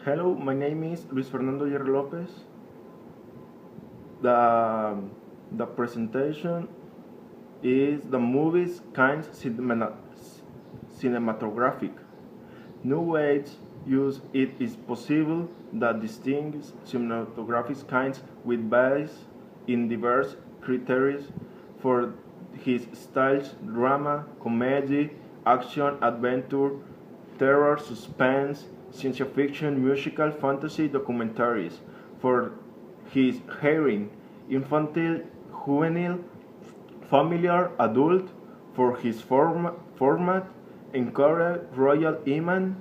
Hello, my name is Luis Fernando Yerre Lopez. The, the presentation is the movie's kind cinematographic. New ways use it is possible that distinguish cinematographic kinds with base in diverse criteria for his styles: drama, comedy, action, adventure, terror, suspense, science fiction, musical, fantasy, documentaries. For his hearing, infantile, juvenile, familiar, adult. For his format, encourage royal image,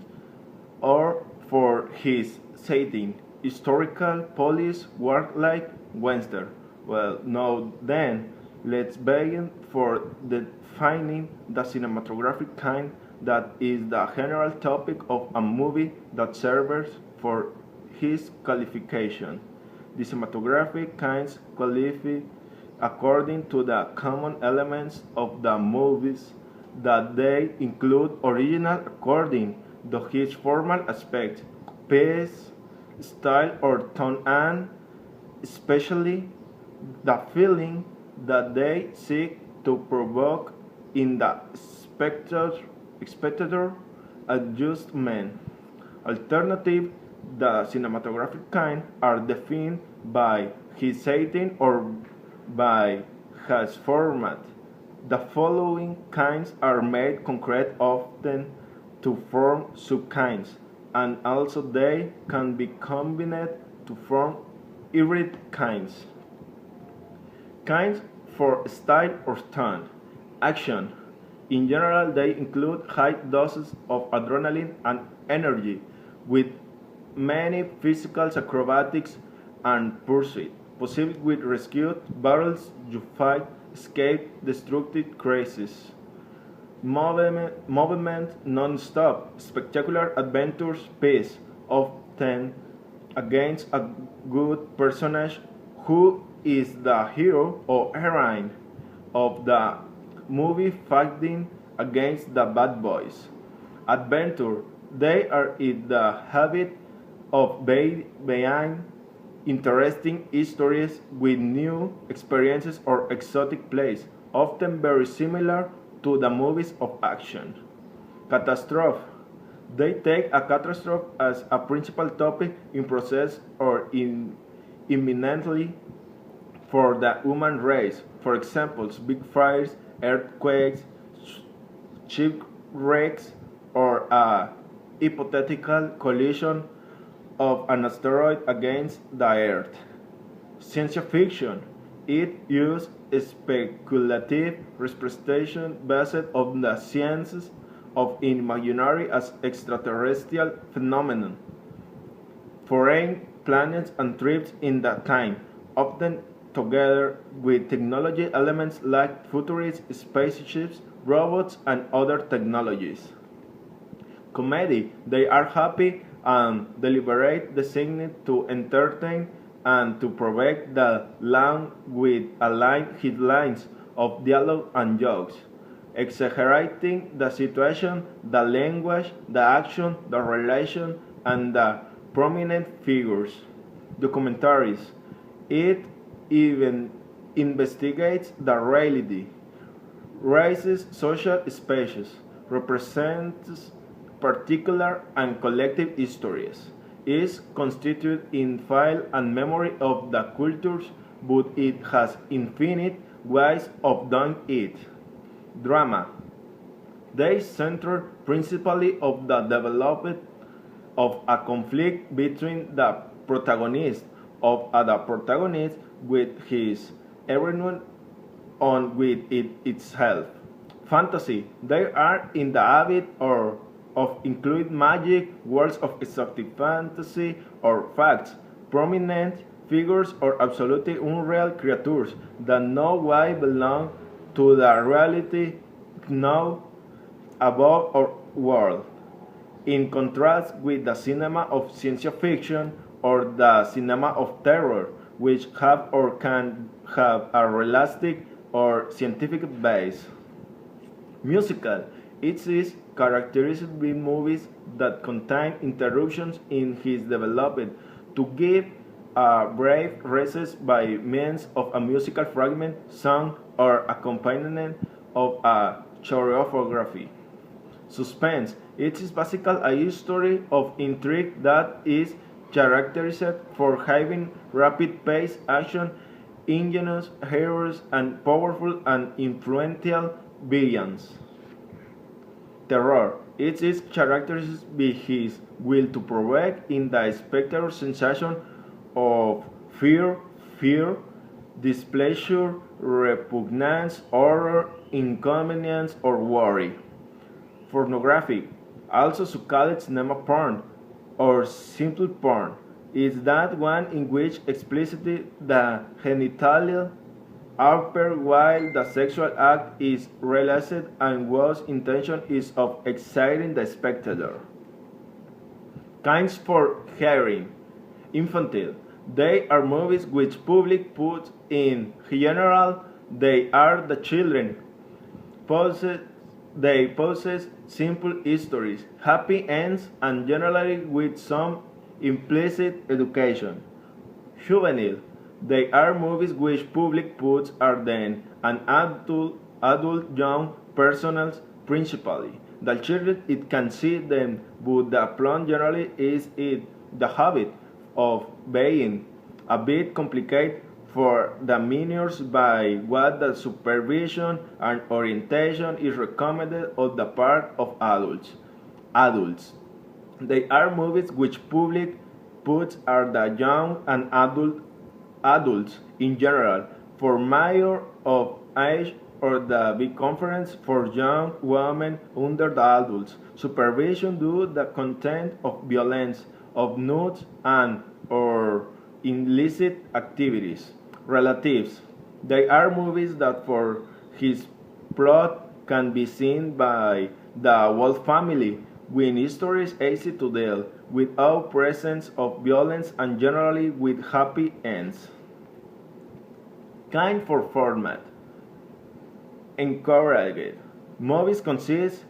or for his setting, historical, police, warlike, Western. Well, now then, let's begin for defining the cinematographic kind that is the general topic of a movie that serves for his qualification. The cinematographic kinds qualify according to the common elements of the movies that they include original according to his formal aspect, pace, style or tone, and especially the feeling that they seek to provoke in the spectator adjustment. Alternative, the cinematographic kind are defined by his setting or by his format. The following kinds are made concrete often to form subkinds, and also they can be combined to form hybrid kinds. Kinds for style or tone. Action. In general, they include high doses of adrenaline and energy, with many physical acrobatics and pursuit, possibly with rescue, battles, you fight, escape, destructive crises. Movement non-stop, spectacular adventures, peace, often against a good personage who is the hero or heroine of the movie fighting against the bad boys. Adventure, they are in the habit of being interesting stories with new experiences or exotic plays, often very similar to the movies of action. Catastrophe. They take a catastrophe as a principal topic in process or in imminently for the human race. For example, big fires, earthquakes, shipwrecks, or a hypothetical collision of an asteroid against the Earth. Science fiction. It uses speculative representation based on the sciences of imaginary as extraterrestrial phenomenon, foreign planets and trips in that time, often together with technology elements like futurist spaceships, robots, and other technologies. Comedy. They are happy and deliberate, designed to entertain and to provoke the land with aligned headlines of dialogue and jokes, exaggerating the situation, the language, the action, the relation, and the prominent figures. Documentaries. It even investigates the reality, raises social species, represents particular and collective histories, is constituted in file and memory of the cultures, but it has infinite ways of doing it. Drama. They center principally of the development of a conflict between the protagonist the protagonist with his everyone on with it itself. Fantasy. They are in the habit or of include magic, worlds of exotic fantasy or facts, prominent figures or absolutely unreal creatures that no way belong to the reality now above our world. In contrast with the cinema of science fiction or the cinema of terror, which have or can have a realistic or scientific base. Musical. It is characterized by movies that contain interruptions in his development to give a brief recess by means of a musical fragment, song, or accompaniment of a choreography. Suspense. It is basically a story of intrigue that is characterized for having rapid-paced action, ingenious heroes, and powerful and influential villains. Terror. It is characterized by his will to provoke in the spectator sensation of fear, displeasure, repugnance, horror, inconvenience, or worry. Pornographic, also called cinema porn or simple porn, is that one in which explicitly the genitalia appear while the sexual act is realized and whose intention is of exciting the spectator. Kinds for hearing. Infantile. They are movies which public puts in general. They are the children. They possess simple histories, happy ends, and generally with some implicit education. Juvenile. They are movies which public puts are then an adult young personals principally. The children it can see them, but the plot generally is it the habit of being a bit complicated for the minors by what the supervision and orientation is recommended on the part of adults. Adults. They are movies which public puts are the young and adults in general for major of age or the big conference for young women under the adults. Supervision due the content of violence, of nudes and or illicit activities. Relatives. They are movies that for his plot can be seen by the whole family when history is easy to deal without presence of violence and generally with happy ends. Kind for format. Encouraged. Movies consist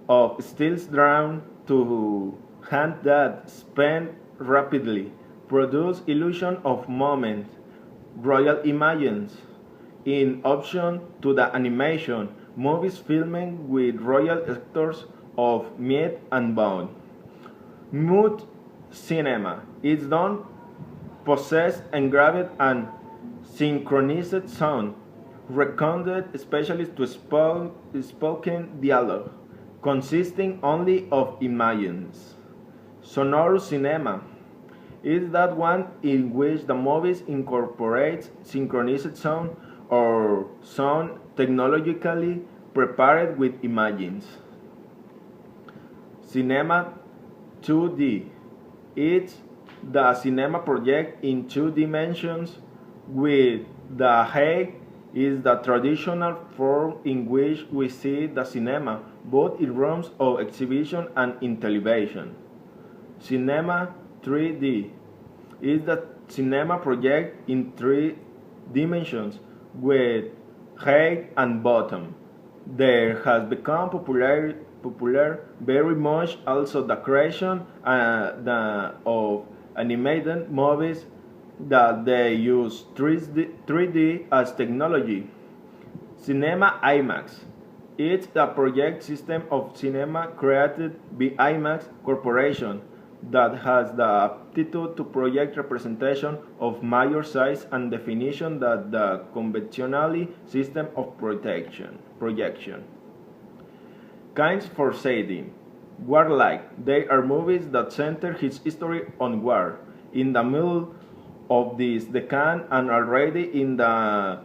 of stills drawn to hand that span rapidly, produce illusion of moment, royal images. In option to the animation, movies filming with royal actors of meat and bone. Mood cinema is done, possessed, engraved, and synchronized sound, recounted especially to spoken dialogue, consisting only of images. Sonorous cinema is that one in which the movies incorporates synchronized sound or sound technologically prepared with images. Cinema 2D. It's the cinema project in two dimensions with the height is the traditional form in which we see the cinema, both in rooms of exhibition and in television. Cinema 3D is the cinema project in three dimensions with height and bottom. There has become popular very much also the creation of animated movies that they use 3D as technology. Cinema IMAX. It's a project system of cinema created by IMAX Corporation that has the aptitude to project representation of major size and definition that the conventional system of projection. Kinds for setting. Warlike. They are movies that center his history on war. In the middle of this decade and already in the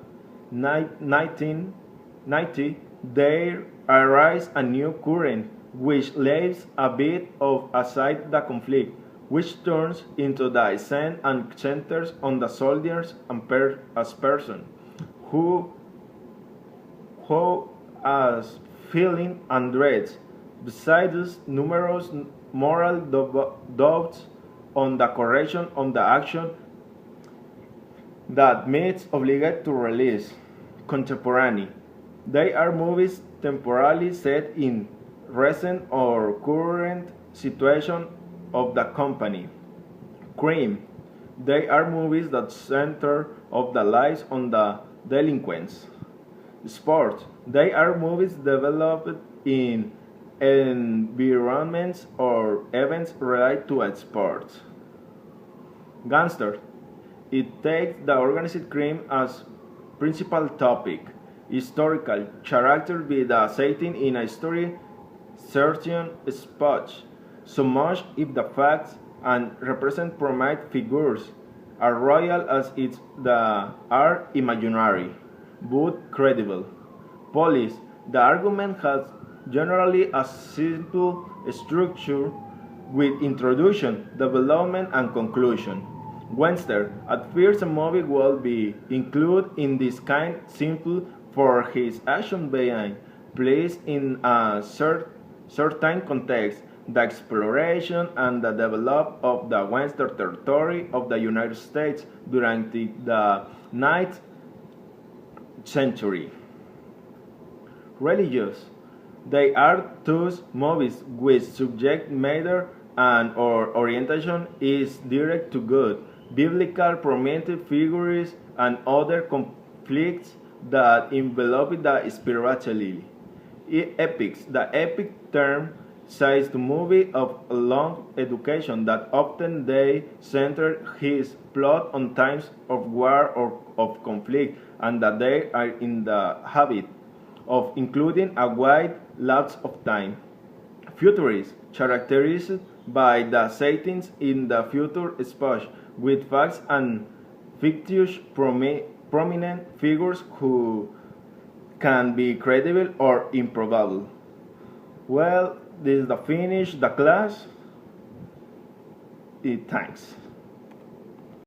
1990, there arises a new current which lays a bit of aside the conflict, which turns into the scene and centers on the soldiers and as person who as feeling and dreads, besides numerous moral doubts on the correction of the action that meets obliged to release. Contemporary. They are movies temporarily set in recent or current situation of the company. Crime. They are movies that center of the lives on the delinquents. Sport. They are movies developed in environments or events related to sports. Gangster. It takes the organized crime as principal topic. Historical character be the setting in a story certain spot, so much if the facts and represent prominent figures are royal as it's the are imaginary, but credible. Police. The argument has generally a simple structure with introduction, development, and conclusion. Webster, at first a movie will be included in this kind simple for his action being placed in a certain context, the exploration and the development of the Western territory of the United States during the 9th century. Religious. They are those movies which subject matter and or orientation is direct to God, biblical prominent figures, and other conflicts that envelop the spirituality. Epics. The epic term says the movie of a long education that often they center his plot on times of war or of conflict, and that they are in the habit of including a wide lapse of time. Futurist, characterized by the settings in the future space, with facts and fictitious prominent figures who can be credible or improbable. Well, this is the finish, the class. Thanks.